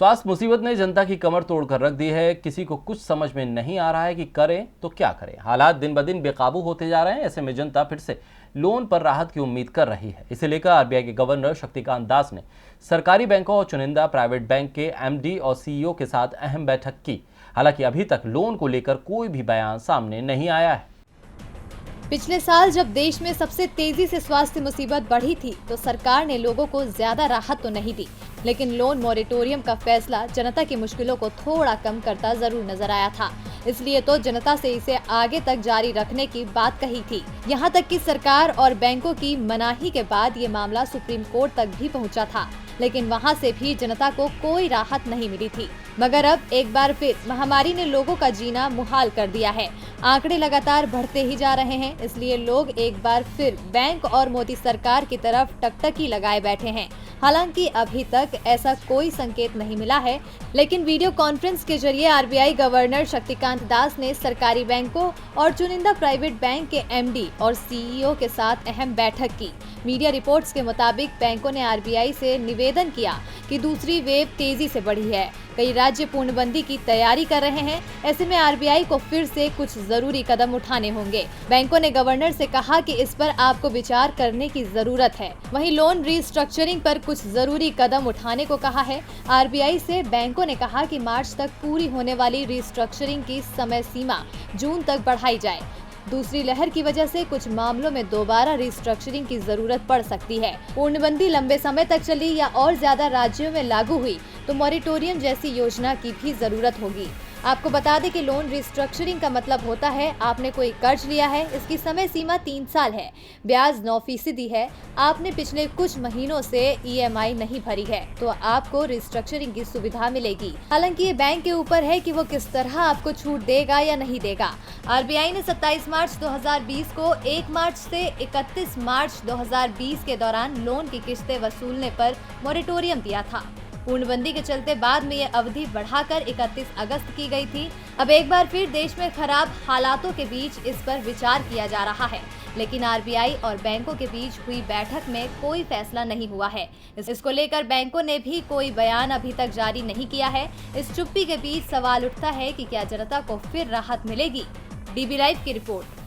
स्वास्थ्य मुसीबत ने जनता की कमर तोड़कर रख दी है। किसी को कुछ समझ में नहीं आ रहा है कि करें तो क्या करें। हालात दिन ब दिन बेकाबू होते जा रहे हैं। ऐसे में जनता फिर से लोन पर राहत की उम्मीद कर रही है। इसे लेकर आरबीआई के गवर्नर शक्तिकांत दास ने सरकारी बैंकों और चुनिंदा प्राइवेट बैंक के एमडी और सीईओ के साथ अहम बैठक की। हालांकि अभी तक लोन को लेकर कोई भी बयान सामने नहीं आया है। पिछले साल जब देश में सबसे तेजी से स्वास्थ्य मुसीबत बढ़ी थी तो सरकार ने लोगों को ज्यादा राहत तो नहीं दी, लेकिन लोन मॉरेटोरियम का फैसला जनता की मुश्किलों को थोड़ा कम करता जरूर नजर आया था। इसलिए तो जनता से इसे आगे तक जारी रखने की बात कही थी। यहाँ तक कि सरकार और बैंकों की मनाही के बाद ये मामला सुप्रीम कोर्ट तक भी पहुँचा था, लेकिन वहाँ से भी जनता को कोई राहत नहीं मिली थी। मगर अब एक बार फिर महामारी ने लोगों का जीना मुहाल कर दिया है। आंकड़े लगातार बढ़ते ही जा रहे हैं, इसलिए लोग एक बार फिर बैंक और मोदी सरकार की तरफ टकटकी लगाए बैठे हैं। हालांकि अभी तक ऐसा कोई संकेत नहीं मिला है, लेकिन वीडियो कॉन्फ्रेंस के जरिए आरबीआई गवर्नर शक्तिकांत दास ने सरकारी बैंकों और चुनिंदा प्राइवेट बैंक के एमडी और सीईओ के साथ अहम बैठक की। मीडिया रिपोर्ट्स के मुताबिक बैंकों ने आरबीआई से निवेदन किया कि दूसरी वेव तेजी से बढ़ी है। कई राज्य पूर्णबंदी की तैयारी कर रहे हैं। ऐसे में आरबीआई को फिर से कुछ जरूरी कदम उठाने होंगे। बैंकों ने गवर्नर से कहा कि इस पर आपको विचार करने की जरूरत है। वहीं लोन रीस्ट्रक्चरिंग पर कुछ जरूरी कदम उठाने को कहा है। आरबीआई से बैंकों ने कहा कि मार्च तक पूरी होने वाली रीस्ट्रक्चरिंग की समय सीमा जून तक बढ़ाई जाए। दूसरी लहर की वजह से कुछ मामलों में दोबारा रिस्ट्रक्चरिंग की जरूरत पड़ सकती है। पूर्णबंदी लंबे समय तक चली या और ज्यादा राज्यों में लागू हुई तो मॉरेटोरियम जैसी योजना की भी जरूरत होगी। आपको बता दें कि लोन रिस्ट्रक्चरिंग का मतलब होता है आपने कोई कर्ज लिया है, इसकी समय सीमा 3 साल है, ब्याज 9% है, आपने पिछले कुछ महीनों से ईएमआई नहीं भरी है तो आपको रिस्ट्रक्चरिंग की सुविधा मिलेगी। हालांकि ये बैंक के ऊपर है कि वो किस तरह आपको छूट देगा या नहीं देगा। आरबीआई ने 27 मार्च 2020 को 1 मार्च से 31 मार्च 2020 के दौरान लोन की किस्तें वसूलने पर मॉरेटोरियम दिया था। पूर्णबंदी के चलते बाद में ये अवधि बढ़ाकर 31 अगस्त की गई थी। अब एक बार फिर देश में खराब हालातों के बीच इस पर विचार किया जा रहा है, लेकिन आरबीआई और बैंकों के बीच हुई बैठक में कोई फैसला नहीं हुआ है। इसको लेकर बैंकों ने भी कोई बयान अभी तक जारी नहीं किया है। इस चुप्पी के बीच सवाल उठता है कि क्या जनता को फिर राहत मिलेगी। डीबी लाइव की रिपोर्ट।